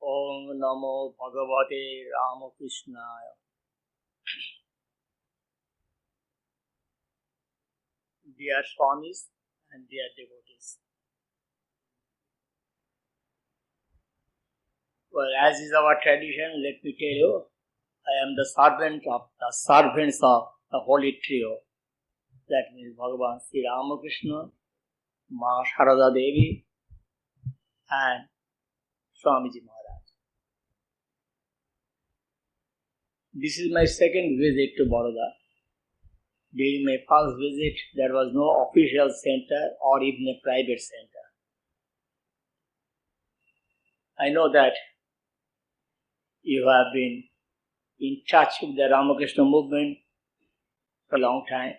Om Namo Bhagavate Ramakrishnaaya. Dear Swamis and dear devotees. Well, as is our tradition, let me tell you, I am the servant of the servants of the Holy Trio. That means Bhagavan Sri Ramakrishna, Ma Sharada Devi, and Swamiji Maharaj. This is my second visit to Baroda. During my first visit, there was no official center or even a private center. I know that you have been in touch with the Ramakrishna movement for a long time.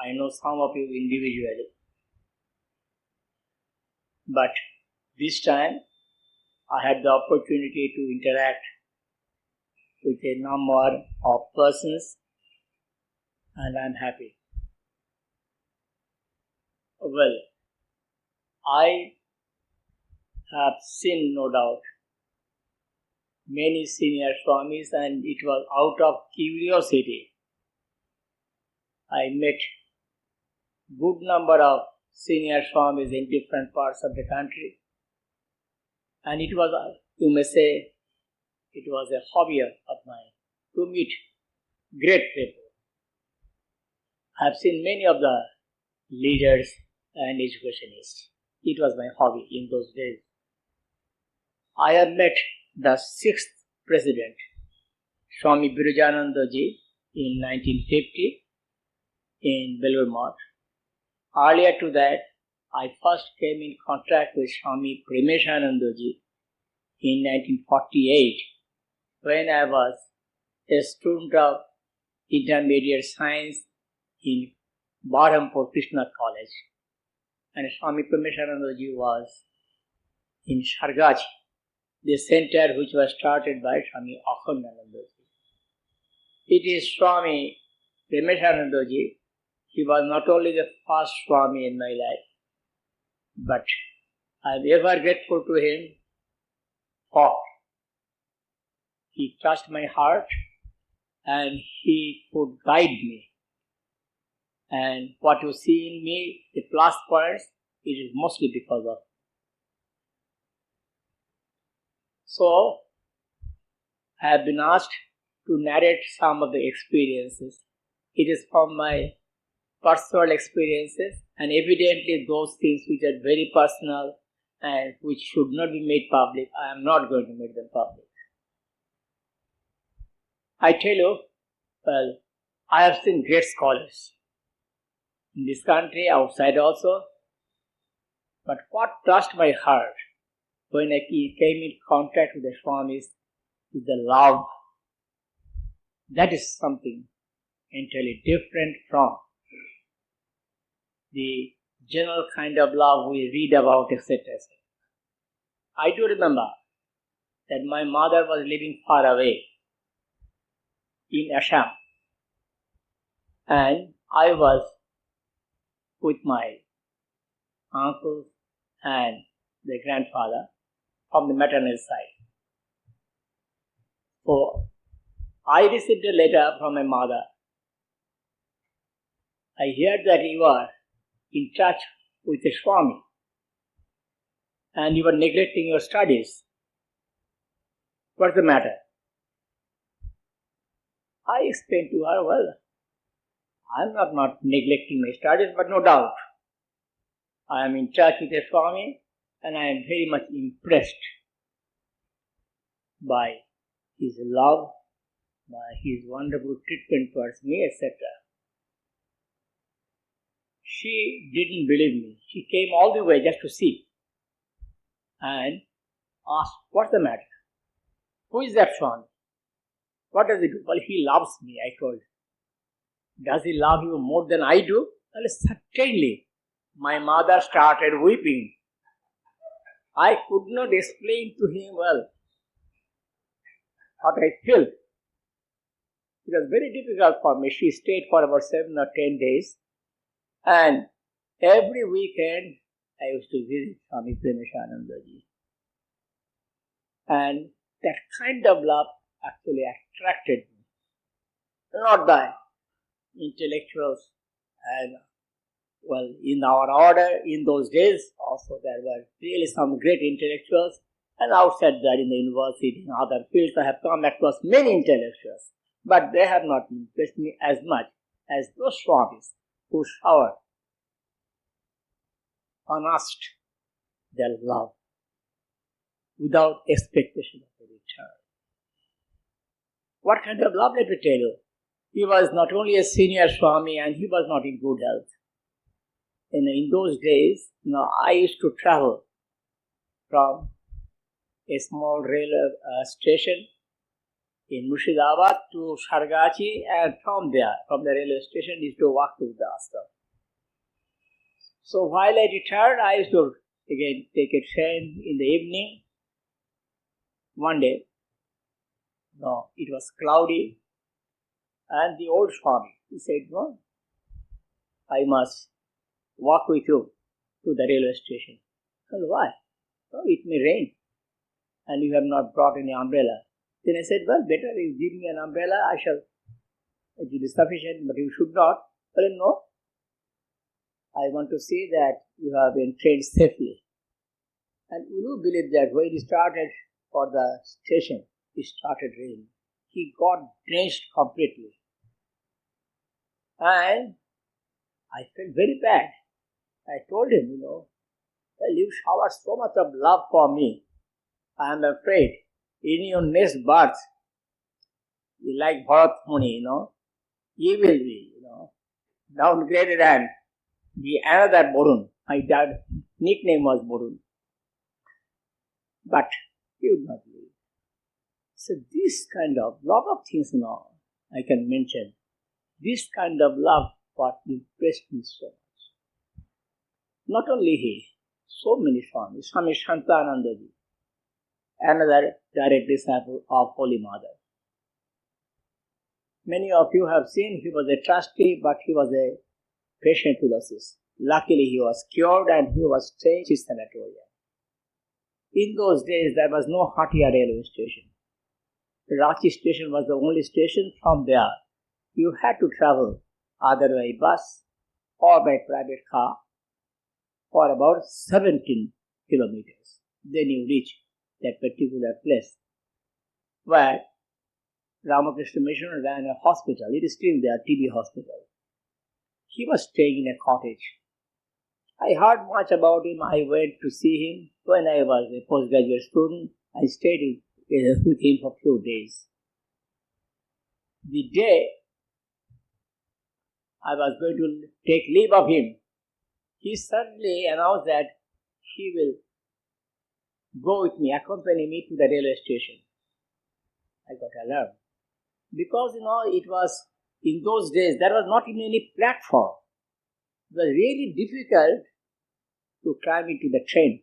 I know some of you individually. But this time, I had the opportunity to interact with a number of persons, and I am happy. Well, I have seen, no doubt, many senior Swamis, and it was out of curiosity. I met good number of senior Swamis in different parts of the country, and it was, you may say, it was a hobby of mine to meet great people. I have seen many of the leaders and educationists. It was my hobby in those days. I have met the 6th President, Swami Birajananda ji, in 1950 in Belur Math. Earlier to that, I first came in contact with Swami Premeshananda ji in 1948 when I was a student of intermediate science in Barhampur Krishna College. And Swami Premeshananda ji was in Shargachi, the center which was started by Swami Akhandananda ji. It is Swami Premeshananda ji. He was not only the first Swami in my life, but I am ever grateful to him for he touched my heart and he could guide me. And what you see in me, the plus points, it is mostly because of. So, I have been asked to narrate some of the experiences. It is from my personal experiences, and evidently those things which are very personal and which should not be made public, I am not going to make them public. I tell you, well, I have seen great scholars in this country, outside also, but what touched my heart when I came in contact with the Swamis is the love. That is something entirely different from the general kind of love we read about, etc. I do remember that my mother was living far away in Assam, and I was with my uncle and the grandfather from the maternal side. So, I received a letter from my mother. I heard that you are in touch with a Swami and you are neglecting your studies. What's the matter? I explained to her, well, I'm not neglecting my studies, but no doubt I am in touch with a Swami and I am very much impressed by his love, by his wonderful treatment towards me, etc. She didn't believe me. She came all the way just to see and asked, what's the matter? Who is that Swami? What does he do? Well, he loves me, I told her. Does he love you more than I do? Well, certainly. My mother started weeping. I could not explain to him well what I felt. It was very difficult for me. She stayed for about 7 or 10 days. And every weekend, I used to visit Swami Premeshananda ji. And that kind of love actually attracted me. Not the intellectuals. And well, in our order, in those days, also there were really some great intellectuals. And outside that, in the university, in other fields, I have come across many intellectuals. But they have not impressed me as much as those Swamis who showered unasked their love without expectation of a return. What kind of love, let me tell you? He was not only a senior Swami and he was not in good health. And in those days, I used to travel from a small railway station in Murshidabad to Shargachi, and from there, from the railway station, used to walk to the ashram. So while I returned, I used to again take a train in the evening. One day, it was cloudy, and the old Swami, he said, "No, I must walk with you to the railway station." Well, why? "No, it may rain, and you have not brought any umbrella." Then I said, "Well, better you give me an umbrella, it will be sufficient, but you should not." Well, "No, I want to see that you have been trained safely." And will you believe that when he started for the station, it started raining. He got drenched completely. And I felt very bad. I told him, "Well, you showered so much of love for me. I am afraid in your next birth, like Bharat Muni, you will be, downgraded and be another Borun." My dad nickname was Borun. But he would not believe. So this kind of, lot of things, I can mention. This kind of love, what impressed me so much. Not only he, so many Swamis. Swami Shantanandaji, another direct disciple of Holy Mother. Many of you have seen he was a trustee, but he was a patient tuberculosis. Luckily, he was cured and he was staying in sanatorium. In those days, there was no Hatia railway station. Ranchi station was the only station. From there, you had to travel either by bus or by private car for about 17 kilometers. Then you reach that particular place where Ramakrishna Mission ran a hospital. It is still there, TB hospital. He was staying in a cottage. I heard much about him. I went to see him when I was a postgraduate student. I stayed with him for a few days. The day I was going to take leave of him, he suddenly announced that he will go with me, accompany me to the railway station. I got alarmed. Because, it was, in those days, there was not even any platform. It was really difficult to climb into the train.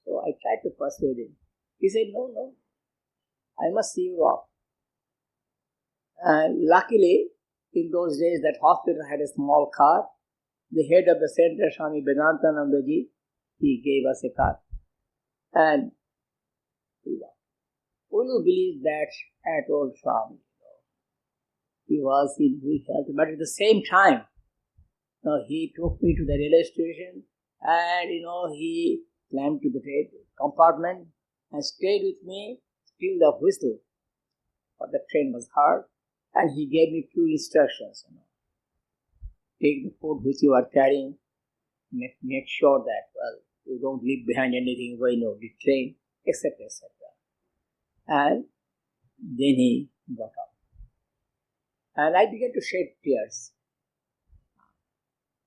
So I tried to persuade him. He said, no, I must see you off. And luckily, in those days, that hospital had a small car. The head of the center, Swami Vedantanandaji, he gave us a car. And we walked. Will you believe that at old Swami? He was in weak health, but at the same time, he took me to the railway station and, he climbed to the compartment and stayed with me till the whistle for the train was heard, and he gave me few instructions. Take the food which you are carrying, make sure that, you don't leave behind anything when the train, etc., etc. And then he got up. And I began to shed tears.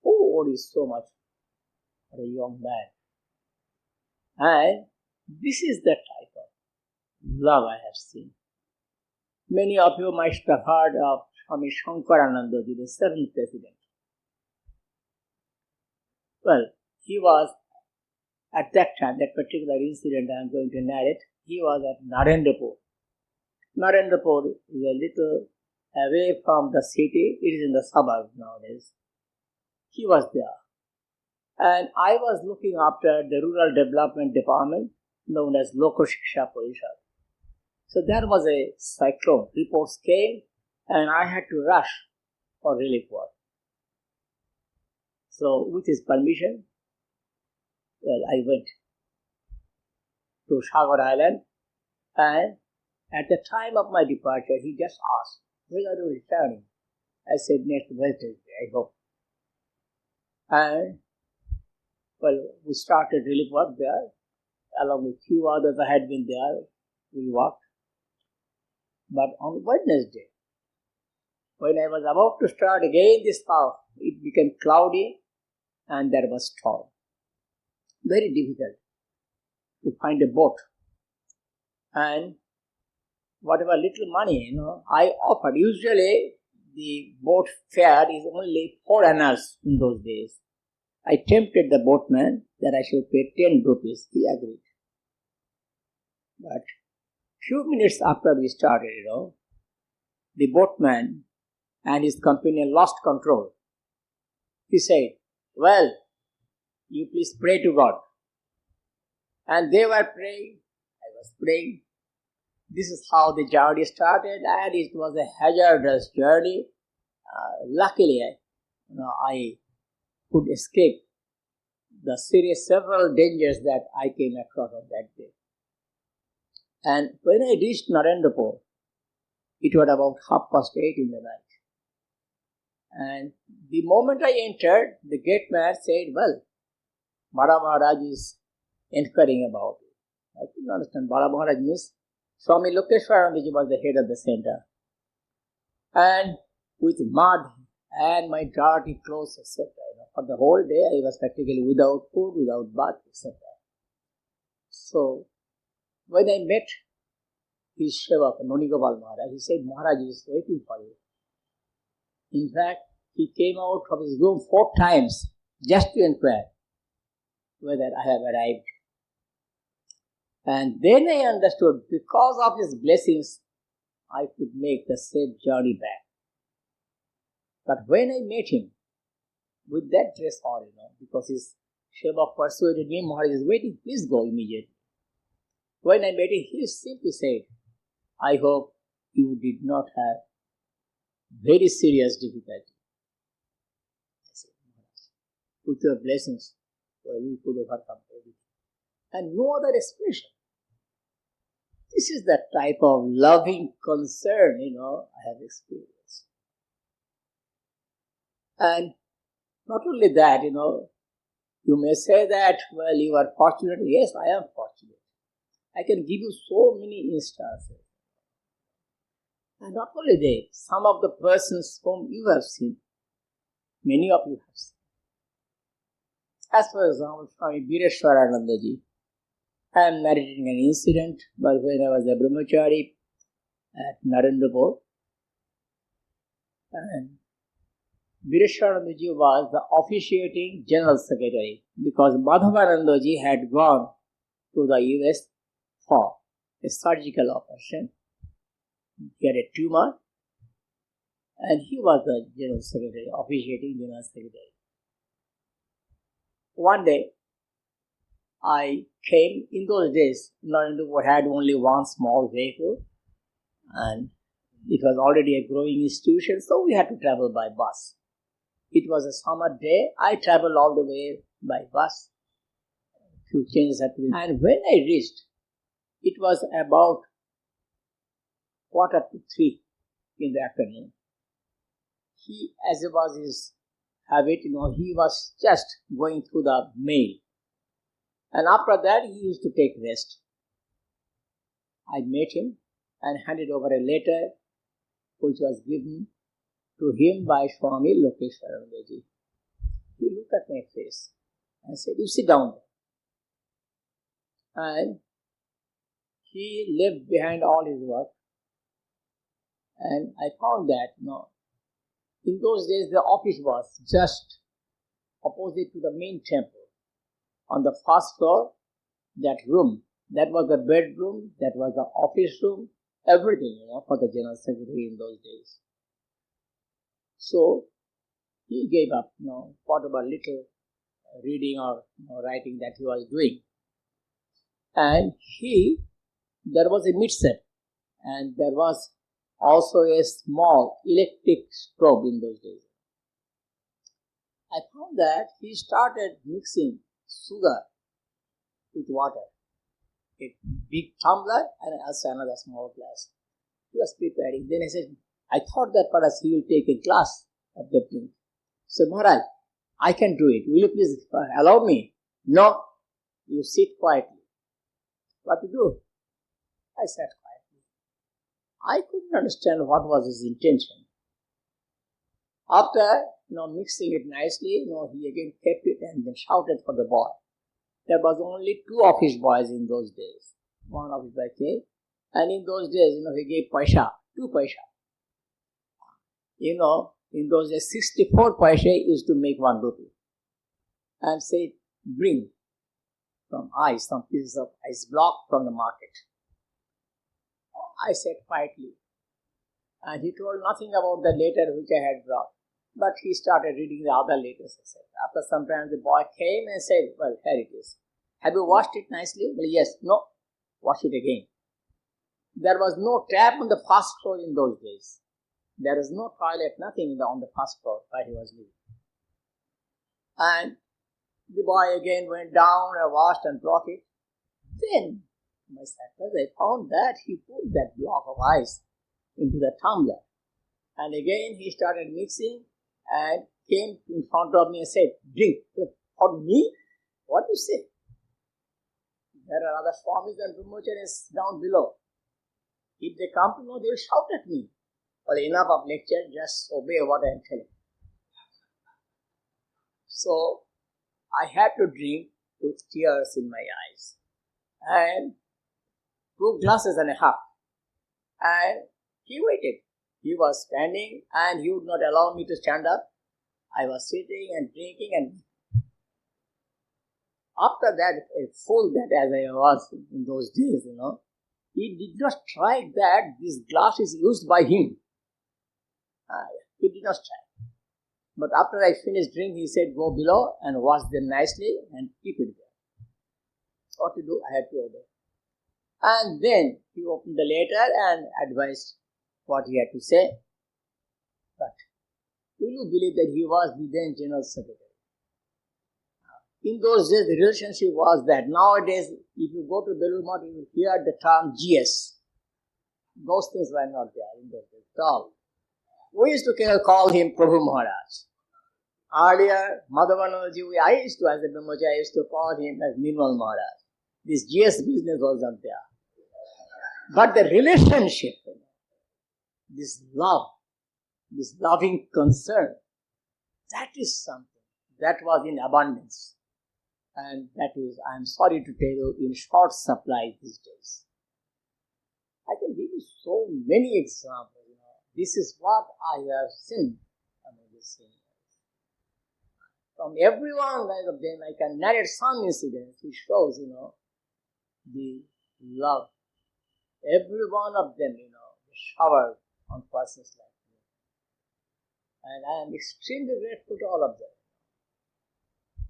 Oh, it is so much for a young man. And this is the type of love I have seen. Many of you might have heard of Swami Shankaranandaji, the 7th president. Well, he was, at that time, that particular incident I am going to narrate, he was at Narendrapur. Narendrapur is a little away from the city. It is in the suburbs nowadays. He was there. And I was looking after the Rural Development Department. known as Lokashiksha Parishad. So there was a cyclone. Reports came and I had to rush for relief work. So with his permission, I went to Sagar Island, and at the time of my departure, he just asked, "When are you returning?" I said, "Next Wednesday, I hope." And we started relief work there, along with few others I had been there. We worked. But on Wednesday, when I was about to start again this path, it became cloudy and there was storm. Very difficult to find a boat. And whatever little money, I offered. Usually the boat fare is only 4 annas in those days. I tempted the boatman that I should pay 10 rupees. He agreed. But few minutes after we started, the boatman and his companion lost control. He said, "Well, you please pray to God." And they were praying. I was praying. This is how the journey started, and it was a hazardous journey. Luckily, I could escape the several dangers that I came across on that day. And when I reached Narendrapur, it was about 8:30 in the night. And the moment I entered, the gate man said, "Well, Bada Maharaj is inquiring about it." I couldn't understand. Bada Maharaj means Swami Lokeshwaranandaji was the head of the center. And with mud and my dirty clothes, etc. For the whole day, I was practically without food, without bath, etc. So, when I met his Sevak, Nonigopal Maharaj, he said, "Maharaj is waiting for you." In fact, he came out from his room 4 times just to inquire whether I have arrived. And then I understood, because of his blessings, I could make the safe journey back. But when I met him, with that dress on, because his Sevak persuaded me, "Maharaj is waiting, please go immediately." When I met him, he simply said, "I hope you did not have very serious difficulty." I said, "Maharaj, with your blessings, we could overcome everything." And no other expression. This is the type of loving concern, I have experienced. And not only that, you may say that, "Well, you are fortunate." Yes, I am fortunate. I can give you so many instances. And not only that, some of the persons whom you have seen, many of you have seen. As for example, Swami Bireshwaranandaji, I am narrating an incident when I was a brahmachari at Narendrapur, and Bireshwaranandaji was the officiating general secretary because Madhavanandaji had gone to the US for a surgical operation. He had a tumor, and he was the general secretary, officiating general secretary. One day, I came. In those days, Narendrapur had only one small vehicle, and it was already a growing institution, so we had to travel by bus. It was a summer day. I traveled all the way by bus. A few changes had to be. And when I reached, it was about 2:45 in the afternoon. He, as it was his habit, he was just going through the mail. And after that, he used to take rest. I met him and handed over a letter which was given to him by Swami Lokeshwaranandaji. He looked at my face and said, "You sit down there." And he left behind all his work. And I found that, in those days the office was just opposite to the main temple. On the first floor, that room, that was the bedroom, that was the office room, everything, for the general secretary in those days. So he gave up, whatever little reading or writing that he was doing. and there was a mixer, and there was also a small electric stove in those days. I found that he started mixing sugar with water, a big tumbler and also another small glass. He was preparing. Then I thought that perhaps he will take a glass of the drink. So, Maharaj, I can do it. Will you please allow me? No, you sit quietly. What to do? I sat quietly. I couldn't understand what was his intention. After mixing it nicely, he again kept it and then shouted for the boy. There was only two of his boys in those days. One of his boys came, and in those days, he gave paisa, 2 paisa. In those days, 64 paisa used to make 1 rupee. And said, bring some pieces of ice block from the market. I sat quietly, and he told nothing about the letter which I had brought. But he started reading the other letters, etc. After some time, the boy came and said, well, here it is. Have you washed it nicely? Well, yes. No. Wash it again. There was no tap on the first floor in those days. There was no toilet, nothing on the first floor where he was living. And the boy again went down and washed and brought it. Then, to my surprise, I found that he put that block of ice into the tumbler. And again he started mixing and came in front of me and said, drink. For me? What do you say? There are other Swamis and brahmacharis down below. If they come to know, they will shout at me. Well, enough of lecture, just obey what I am telling. So, I had to drink with tears in my eyes. And 2 glasses and a half. And he waited. He was standing and he would not allow me to stand up. I was sitting and drinking, and after that, full that as I was in those days, he did not try that this glass is used by him. He did not try. But after I finished drinking, he said, go below and wash them nicely and keep it there. What to do? I had to obey. And then he opened the letter and advised what he had to say. But will you believe that he was the then General Secretary? In those days, the relationship was that. Nowadays, if you go to Belur Math, you will hear the term GS. Those things were not there in those days at all. We used to call him Prabhu Maharaj. Earlier, Madhavanandaji, I used to, as a Brahmachari, I used to call him as Nirmal Maharaj. This GS business was not there. But the relationship, this love, this loving concern, that is something that was in abundance. And that is, I am sorry to tell you, in short supply these days. I can give you so many examples. This is what I have seen among the seniors. From every one of them, I can narrate some incidents which shows, the love. Every one of them, showered on persons like me. And I am extremely grateful to all of them.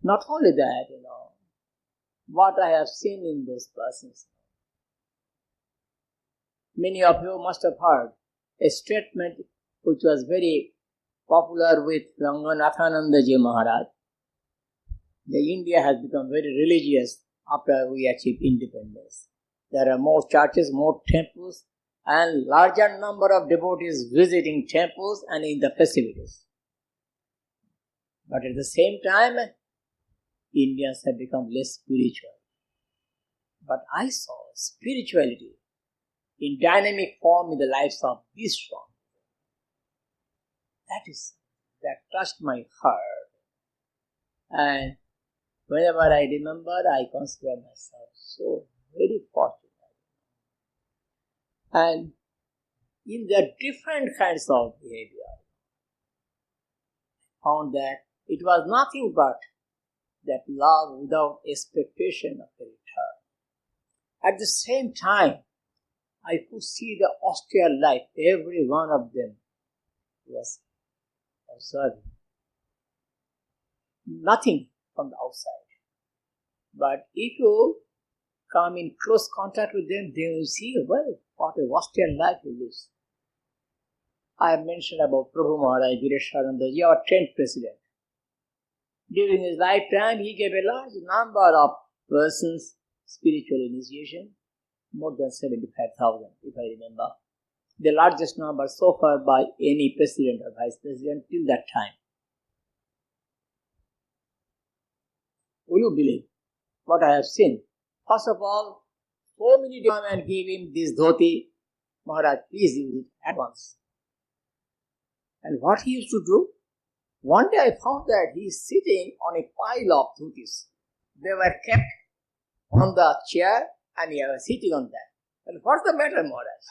Not only that, what I have seen in those persons. Many of you must have heard a statement which was very popular with Ranganathanandaji Maharaj. The India has become very religious after we achieved independence. There are more churches, more temples, and larger number of devotees visiting temples and in the festivities. But at the same time, Indians have become less spiritual. But I saw spirituality in dynamic form in the lives of these Swamis. That touched my heart. And whenever I remember, I consider myself so very fortunate. And in their different kinds of behavior, I found that it was nothing but that love without expectation of a return. At the same time, I could see the austere life every one of them was observing. Nothing from the outside. But if you come in close contact with them, they will see, well, what a austere life he lives. I have mentioned about Prabhu Maharaj Vireshananda, our 10th president. During his lifetime, he gave a large number of persons spiritual initiation, more than 75,000, if I remember. The largest number so far by any president or vice president till that time. Will you believe what I have seen? First of all, so many men gave him this dhoti. Maharaj, please use it at once. And what he used to do? One day I found that he is sitting on a pile of dhotis. They were kept on the chair and he was sitting on that. And what's the matter, Maharaj?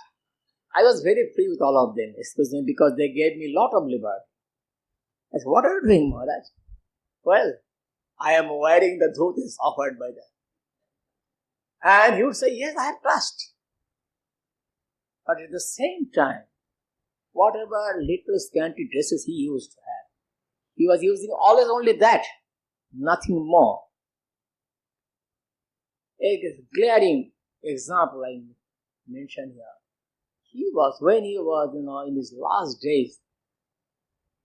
I was very free with all of them, especially because they gave me a lot of liberty. I said, what are you doing, Maharaj? Well, I am wearing the dhotis offered by them. And he would say, yes, I have trust. But at the same time, whatever little scanty dresses he used to have, he was using always only that, nothing more. A glaring example I mention here. When he was, in his last days,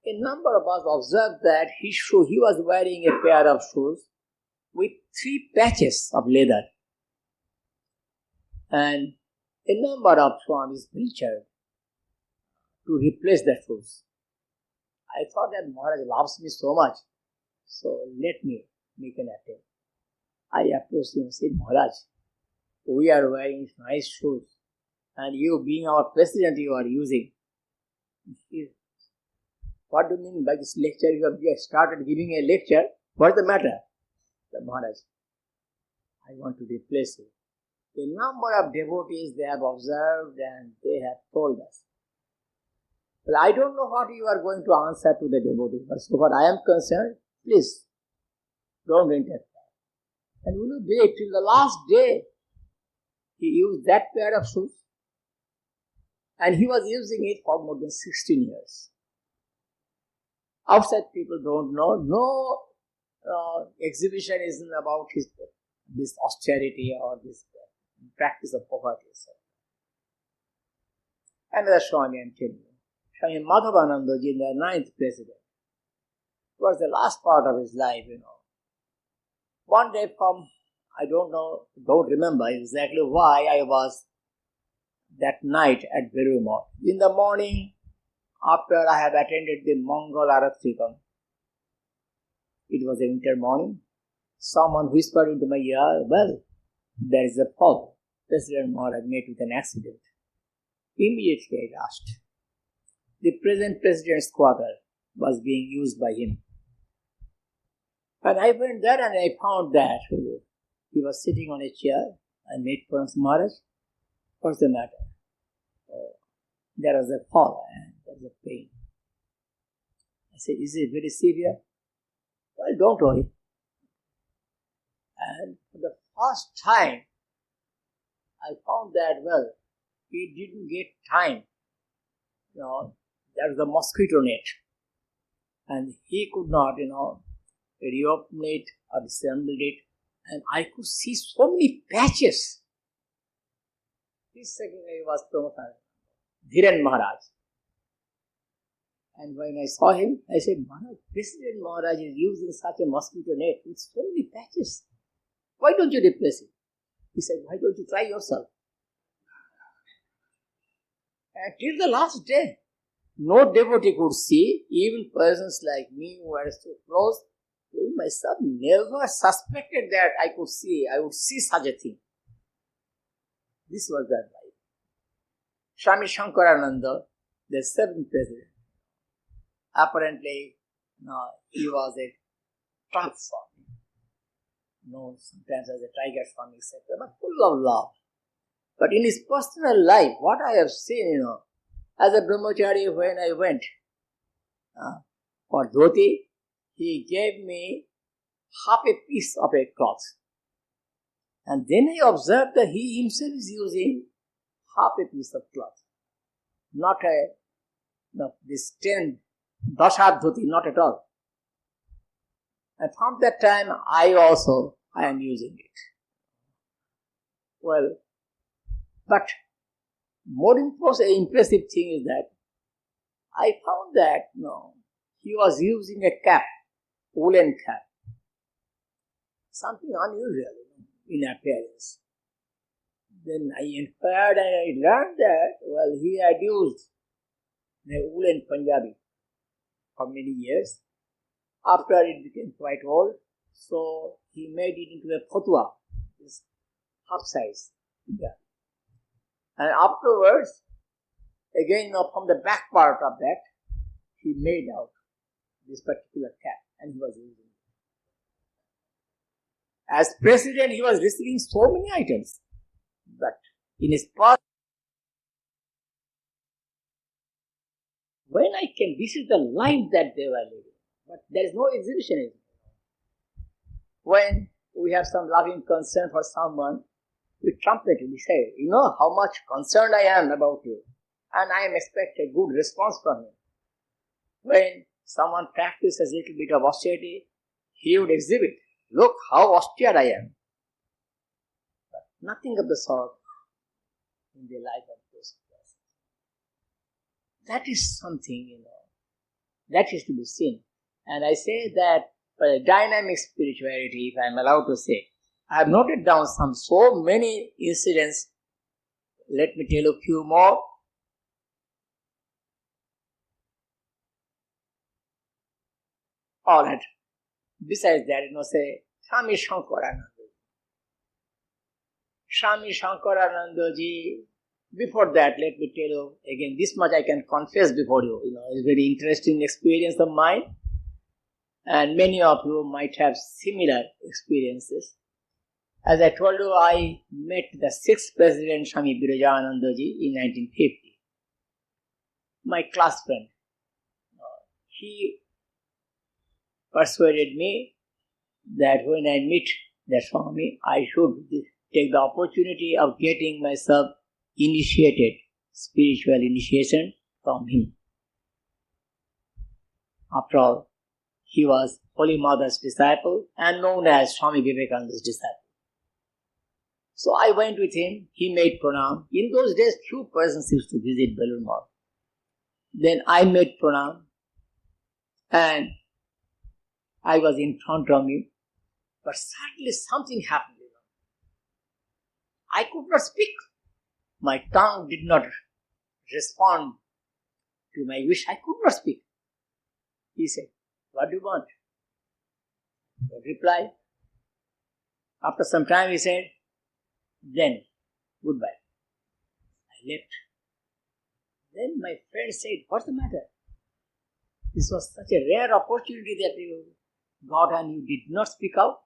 a number of us observed that he was wearing a pair of shoes with 3 patches of leather. And a number of Swamis ventured to replace the shoes. I thought that Maharaj loves me so much, so let me make an attempt. I approached him and said, Maharaj, we are wearing nice shoes, and you being our president, you are using. What do you mean by this lecture? You have started giving a lecture. What's the matter? The Maharaj, I want to replace you. A number of devotees they have observed and they have told us. Well, I don't know what you are going to answer to the devotees, but so far I am concerned, please don't interfere. And will you wait till the last day? He used that pair of shoes and he was using it for more than 16 years. Outside people don't know. No exhibition isn't about this austerity or this practice of poverty. Another Swami I am telling you. Swami Madhavanandaji, the 9th president. It was the last part of his life, One day I don't remember exactly why I was that night at Berumot. In the morning, after I have attended the Mongol Aratrikam, it was a winter morning, someone whispered into my ear, well, there is a fall. President Maharaj met with an accident. Immediately I asked. The present president's quarter was being used by him. And I went there and I found that he was sitting on a chair. I met Pramod Maharaj. What's the matter? There was a fall and there was a pain. I said, is it very severe? Well, don't worry. And for the first time, I found that, he didn't get time. There was a mosquito net. And he could not, reopen it or disassemble it. And I could see so many patches. This secretary was Pramod Dhiren Maharaj. And when I saw him, I said, Maharaj, President Maharaj is using such a mosquito net with so many patches. Why don't you replace it? He said, why don't you try yourself? And till the last day, no devotee could see, even persons like me who were so close, I myself never suspected that I would see such a thing. This was that life. Swami Shankarananda, the 7th president, apparently he was a tough Swami, known sometimes as a tiger Swami, etc., but full of love. But in his personal life, what I have seen, as a brahmachari when I went for dhoti, he gave me half a piece of a cloth. And then I observed that he himself is using half a piece of cloth. Not this 10 dashad dhoti, not at all. And from that time, I am using it. Well, but more impressive thing is that I found that he was using a cap, woolen cap, something unusual in appearance. Then I inquired and I learned that, he had used the woolen Punjabi for many years. After it became quite old, so he made it into a fatwa, this half size. Yeah. And afterwards, again from the back part of that, he made out this particular cap and he was using it. As president, he was receiving so many items, but in his past, when I came, this is the life that they were living, but there is no exhibition in it. When we have some loving concern for someone, we trumpet it, we say, how much concerned I am about you, and I am expecting a good response from him. When someone practices a little bit of austerity, he would exhibit, look how austere I am. But nothing of the sort in the life of those persons. That is something, that is to be seen. And I say that for a dynamic spirituality, if I am allowed to say, I have noted down so many incidents. Let me tell you a few more. All right. Besides that, say, Swami Shankarananda. Swami Shankarananda ji. Before that, let me tell you again, this much I can confess before you. It's a very interesting experience of mine. And many of you might have similar experiences. As I told you, I met the 6th President Swami Birajananda ji in 1950. My class friend. He persuaded me that when I meet the Swami, I should take the opportunity of getting myself initiated, spiritual initiation from him. After all, he was Holy Mother's disciple and known as Swami Vivekananda's disciple. So I went with him, he made pranam. In those days, few persons used to visit Belur Math. Then I made pranam and I was in front of him. But suddenly something happened. I could not speak. My tongue did not respond to my wish. I could not speak. He said, what do you want? I replied. After some time he said, then goodbye. I left. Then my friend said, what's the matter? This was such a rare opportunity that you got and you did not speak out.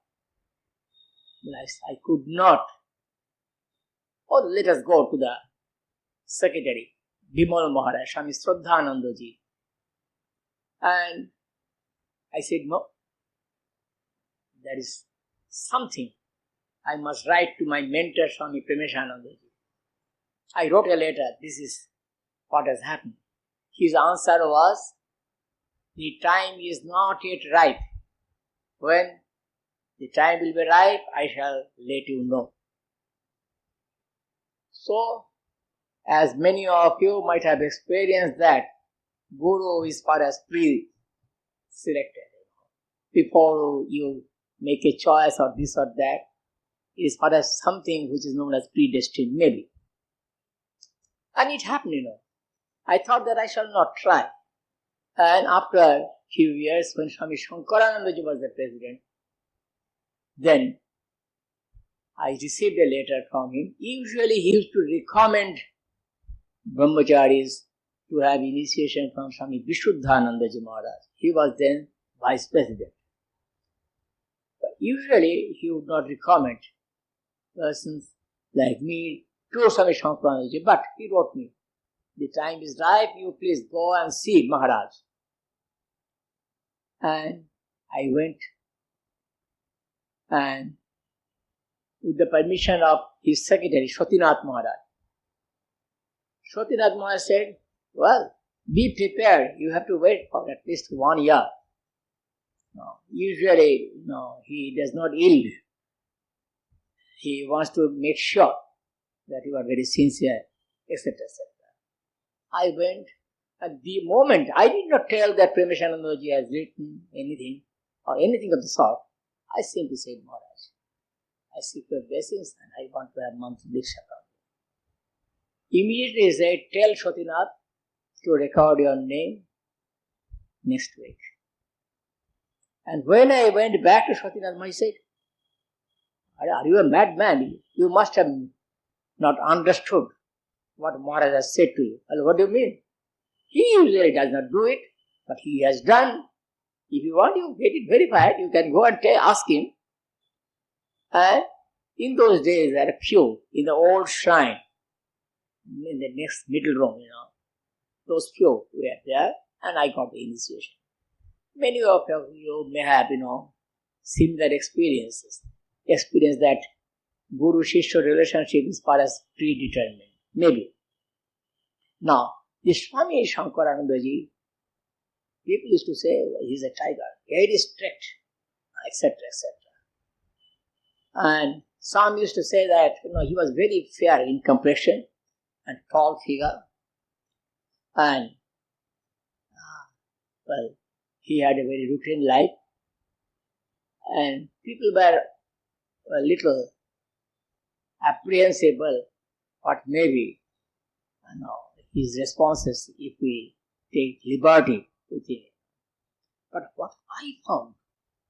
Well, I could not. Oh, let us go to the secretary, Bimal Maharaj, Swami Shraddhananda ji. And I said, no, there is something I must write to my mentor, Swami Premeshananda ji. I wrote a letter, this is what has happened. His answer was, the time is not yet ripe. When the time will be ripe, I shall let you know. So, as many of you might have experienced that, Guru is for us pre-selected. Before you make a choice or this or that, it is for us something which is known as predestined, maybe. And it happened, I thought that I shall not try. And after a few years, when Swami Shankarananda ji was the president, then I received a letter from him. Usually he used to recommend brahmacharis to have initiation from Swami Vishuddhananda ji Maharaj. He was then vice president. But usually he would not recommend persons like me to Swami Shankarananda ji, but he wrote me, the time is ripe, you please go and see Maharaj. And I went, and with the permission of his secretary, Shotinath Maharaj. Shotinath Maharaj said, well, be prepared, you have to wait for at least 1 year. Usually, he does not yield. He wants to make sure. that you are very sincere, etc. etc. I went, at the moment I did not tell that Premishanandaji has written anything or anything of the sort. I simply said, Maharaj, I seek your blessings and I want to have monthly Diksha. Immediately he said, tell Shotinath to record your name next week. And when I went back to Shotinath, I said, are you a madman? You must have not understood what Maharaj has said to you. Well, what do you mean? He usually does not do it, but he has done. If you want to get it verified, you can go and ask him. And in those days, there are a few in the old shrine, in the next middle room, those few were there, and I got the initiation. Many of you may have, similar experiences. Experience that Guru-Shishya relationship is far as predetermined. Maybe. Now, the Swami Shankaranandaji, people used to say, well, he's a tiger, very strict, etc., etc. And some used to say that, he was very fair in complexion and tall figure. And, he had a very routine life. And people were a little apprehensible what maybe his responses if we take liberty with him. But what I found,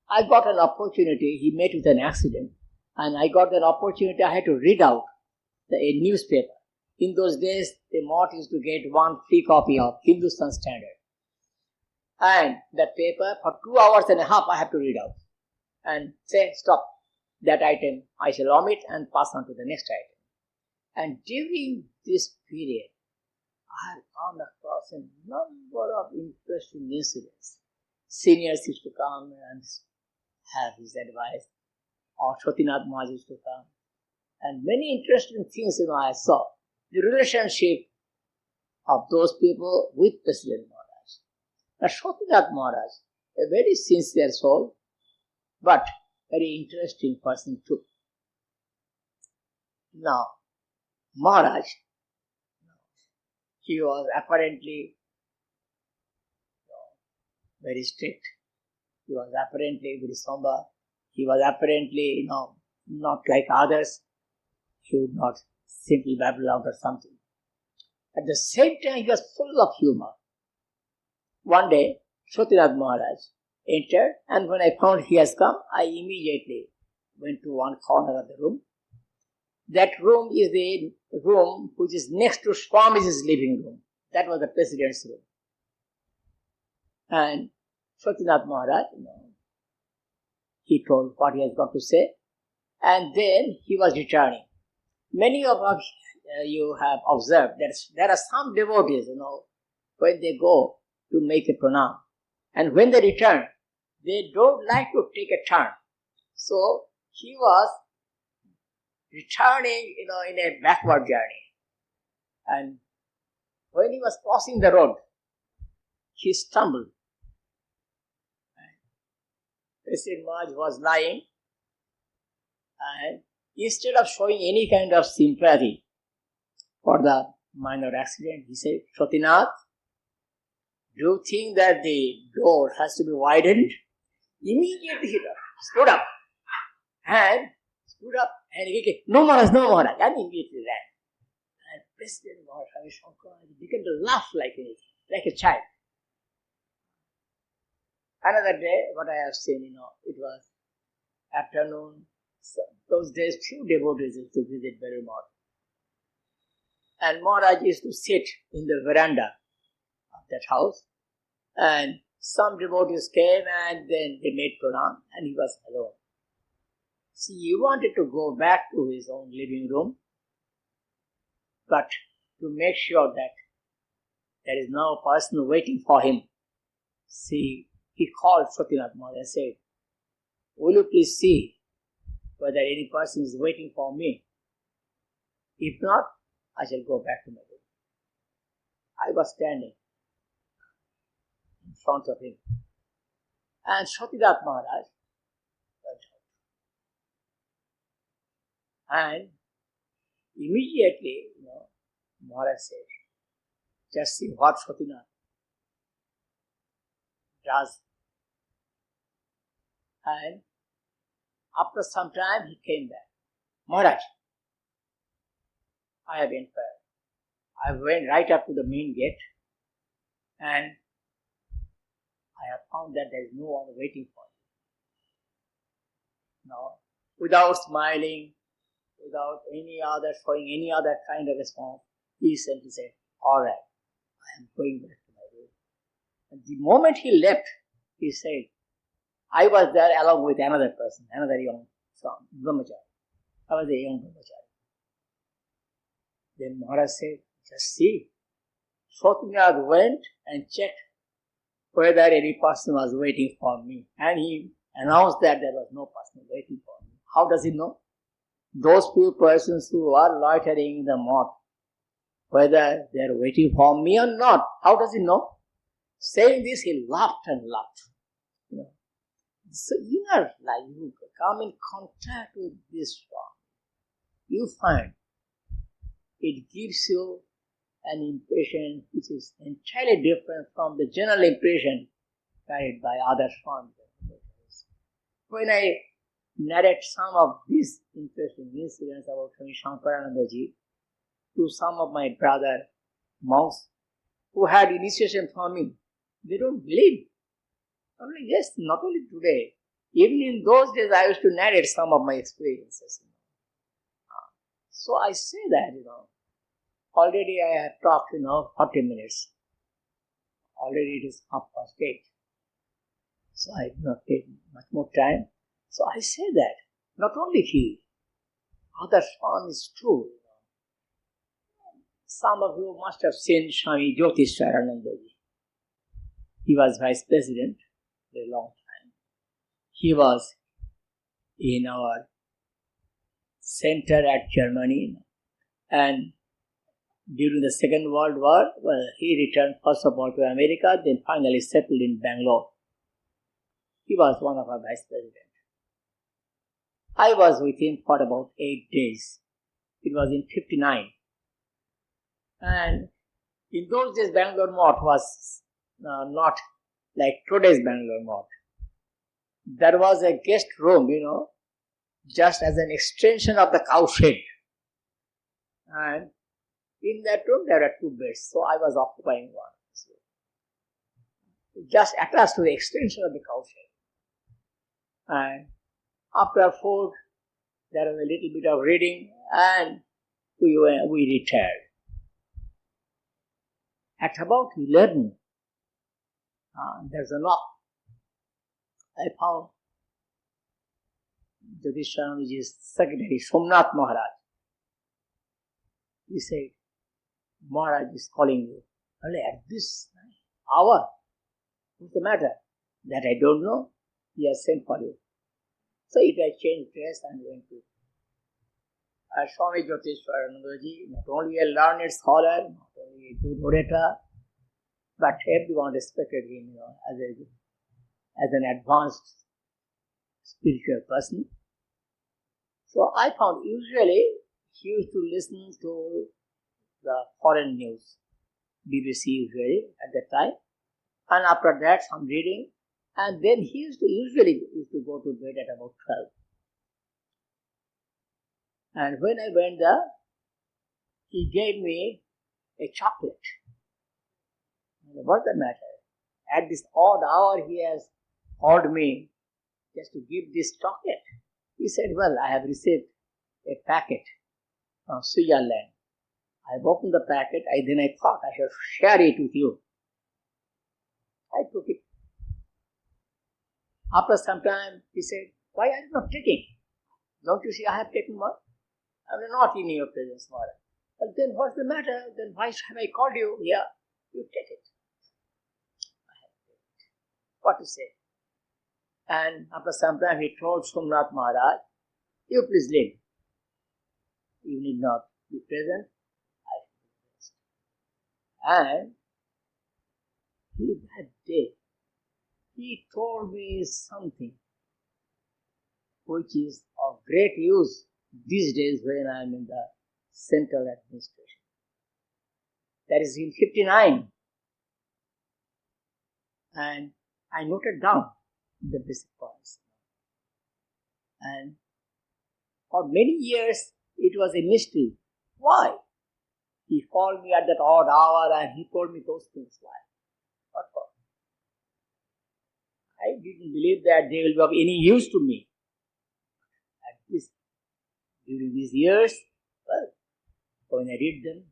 I got an opportunity, he met with an accident, and I got an opportunity, I had to read out a newspaper. In those days, the mott used to get one free copy of Hindustan Standard. And that paper, for 2 hours and a half, I have to read out. And say, stop, that item I shall omit and pass on to the next item. And during this period, I have come across a number of interesting incidents. Seniors used to come and have his advice, or Shotinath Maharaj used to come. And many interesting things, I saw. The relationship of those people with President Maharaj. Now, Shotinath Maharaj, a very sincere soul, but very interesting person too. Now, Maharaj, he was apparently very strict. He was apparently very somber. He was apparently, not like others. He would not simply babble out or something. At the same time, he was full of humor. One day, Shotinath Maharaj entered, and when I found he has come, I immediately went to one corner of the room. That room is the room which is next to Swamiji's living room. That was the president's room. And Shotinath Maharaj, he told what he has got to say, and then he was returning. Many of you have observed that there are some devotees, when they go to make a pranam, and when they return, they don't like to take a turn. So he was returning, in a backward journey. And when he was crossing the road, he stumbled. President Maharaj was lying, and instead of showing any kind of sympathy for the minor accident, he said, Shotinath, do you think that the door has to be widened? Immediately he stood up, and he said, no Maharaj, and immediately ran. And President Maharaj began to laugh like a child. Another day, what I have seen, it was afternoon. So those days, few devotees used to visit Berrimot. And Maharaj used to sit in the veranda of that house. And some devotees came and then they made pranam and he was alone. See, he wanted to go back to his own living room, but to make sure that there is no person waiting for him, see, he called Shotinath Maharaj and said, will you please see whether any person is waiting for me? If not, I shall go back to my room. I was standing in front of him. And Shotinath Maharaj went out. And Immediately, Maharaj said, just see what Satyanath does. And after some time, he came back. Maharaj, I have inquired. I went right up to the main gate and I have found that there is no one waiting for you. Now, without smiling, without showing any other kind of response, he simply said, all right, I am going back to my room. And the moment he left, he said, I was there along with another person, another young brahmachari. I was a young brahmachari. Then Maharaj said, just see. Satyanath went and checked whether any person was waiting for me. And he announced that there was no person waiting for me. How does he know? Those few persons who are loitering in the mosque, whether they are waiting for me or not, how does he know? Saying this, he laughed and laughed. So inner life, you come in contact with this form, you find it gives you an impression which is entirely different from the general impression carried by other forms. When I narrate some of these interesting incidents about Swami Shankaranandaji to some of my brother monks who had initiation from me, they don't believe. I'm like, yes, not only today, even in those days I used to narrate some of my experiences. So I say that, already I have talked, 40 minutes. Already it is 8:30. So I do not take much more time. So I say that, not only he, other form is true. Some of you must have seen Swami Jyotisharanandaji. He was vice president for a long time. He was in our center at Germany, and during the Second World War, he returned first of all to America, then finally settled in Bangalore. He was one of our vice presidents. I was with him for about 8 days. It was in 1959. And in those days, Bangalore Mott was not like today's Bangalore Mott. There was a guest room, just as an extension of the cowshed. And in that room, there were 2 beds, so I was occupying one. So just attached to the extension of the cowshed. And after food, there was a little bit of reading, and we retired. At about 11, there's a knock. I found Jyotisharanandaji's secretary, Somnath Maharaj. He said, Maharaj is calling you. Only at this hour? What's the matter? That I don't know. He has sent for you. So I changed dress and went to Swami Jyotisharanandaji, not only a learned scholar, not only a good orator, but everyone respected him, as an advanced spiritual person. So I found usually he used to listen to the foreign news, BBC usually at that time, and after that some reading, and then he usually used to go to bed at about 12. And when I went there, he gave me a chocolate. What's the matter? At this odd hour he has called me just to give this chocolate. He said, well, I have received a packet from Switzerland. I have opened the packet, then I thought I should share it with you. I took it. After some time, he said, why are you not taking? Don't you see I have taken one? I am not in your presence, Maharaj. But then what's the matter? Then why have I called you here? You take it. What to say? And after some time he told Somnath Maharaj, you please leave. You need not be present. And that day, he told me something which is of great use these days when I am in the central administration. That is in 59. And I noted down the basic points. And for many years, it was a mystery. Why? He called me at that odd hour and he told me those things. Why? What for? I didn't believe that they will be of any use to me. At least during these years, well, when I read them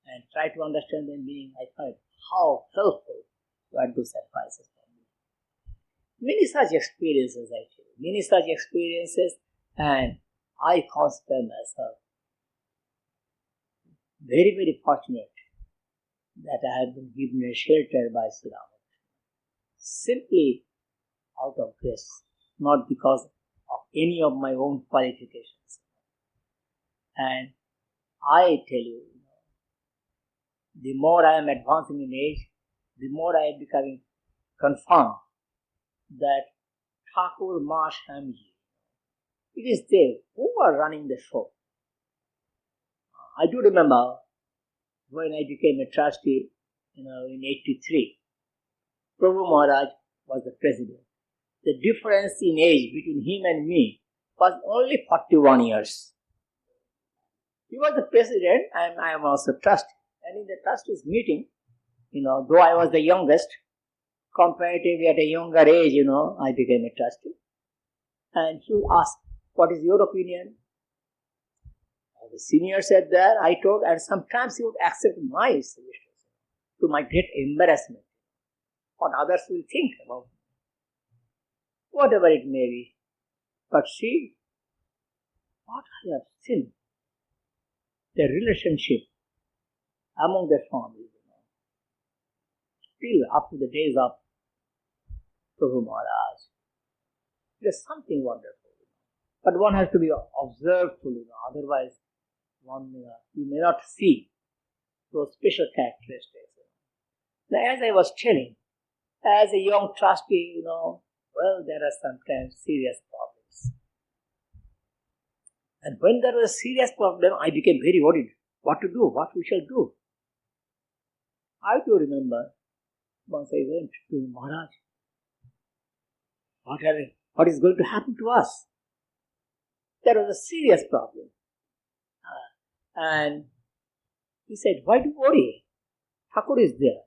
and try to understand their meaning, I find how helpful were those advices for me. Many such experiences, actually. Many such experiences, and I consider myself very, very fortunate that I have been given a shelter by Sri Ramakrishna. Simply out of grace, not because of any of my own qualifications. And I tell you, the more I am advancing in age, the more I am becoming confirmed that Thakur Ma Shamji, it is they who are running the show. I do remember when I became a trustee, in 83, Prabhu Maharaj was the president. The difference in age between him and me was only 41 years. He was the president and I am also trustee. And in the trustees meeting, though I was the youngest, comparatively at a younger age, I became a trustee. And he asked, what is your opinion? The senior said that, I told, and sometimes he would accept my suggestions, to my great embarrassment. What others will think about me. Whatever it may be. But see, what I have seen, the relationship among the families, still up to the days of Prabhu Maharaj. There's something wonderful. But one has to be observed fully, otherwise you may not see those special characteristics. Now, as I was telling, as a young trustee, well, there are sometimes serious problems. And when there was a serious problem, I became very worried. What to do? What we shall do? I do remember once I went to Maharaj. What is going to happen to us? There was a serious problem. And he said, why do you worry? Thakur is there.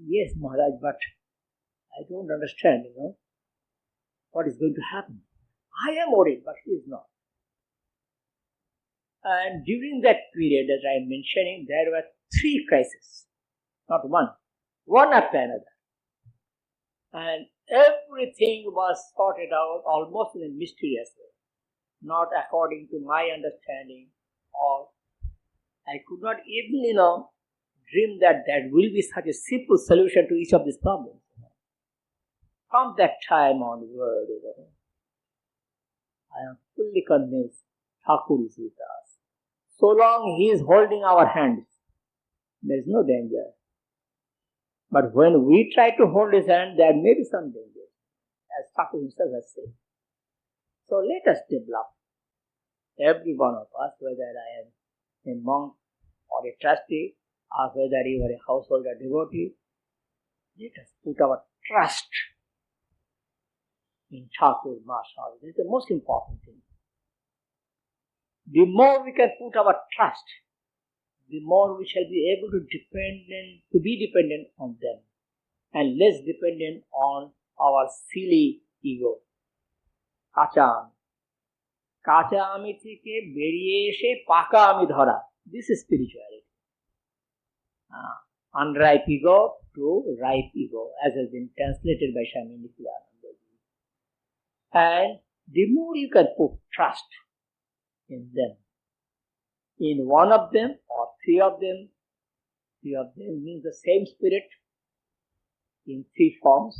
Yes, Maharaj, but I don't understand, what is going to happen. I am worried, but he is not. And during that period that I am mentioning, there were 3 crises, not one after another. And everything was sorted out almost in a mysterious way, not according to my understanding, or I could not even, dream that there will be such a simple solution to each of these problems. From that time onward, I am fully convinced Thakur is with us. So long he is holding our hands, there is no danger. But when we try to hold his hand, there may be some danger, as Thakur himself has said. So let us develop, every one of us, whether I am a monk or a trustee, or whether you are a household or devotee, let us put our trust in Thakur Ma Shamji. This is the most important thing. The more we can put our trust, the more we shall be able to be dependent on them, and less dependent on our silly ego. কাঁচা আমি থেকে বেরিয়ে এসে পাকা আমি ধরা. This is spirituality. Unripe ego to ripe ego, as has been translated by Swami Nityananda. And the more you can put trust in them, in one of them or three of them means the same spirit in 3 forms,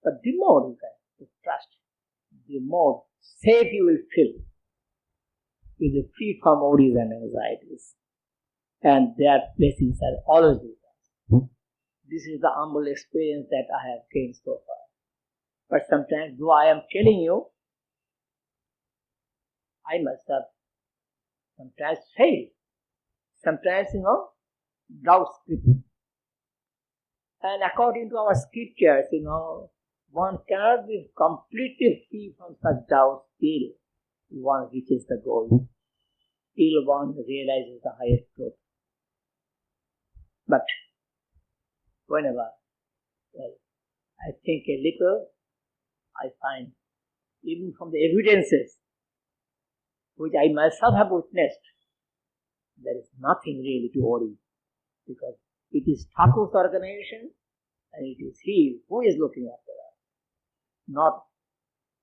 but the more you can put trust, the more safe you will feel. You will be free from worries and anxieties, and their blessings are always with us. This is the humble experience that I have gained so far. But sometimes, though I am telling you, I myself sometimes fail, sometimes, doubts creep. And according to our scriptures, one cannot be completely free from such doubts till one reaches the goal, till one realizes the highest truth. But whenever, I think a little, I find, even from the evidences which I myself have witnessed, there is nothing really to worry, because it is Thakur's organization and it is he who is looking after us, not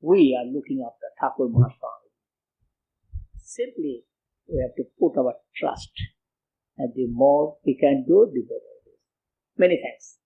we are looking after Thakur Mahaswami. Simply, we have to put our trust, and the more we can do, the better it is. Many thanks.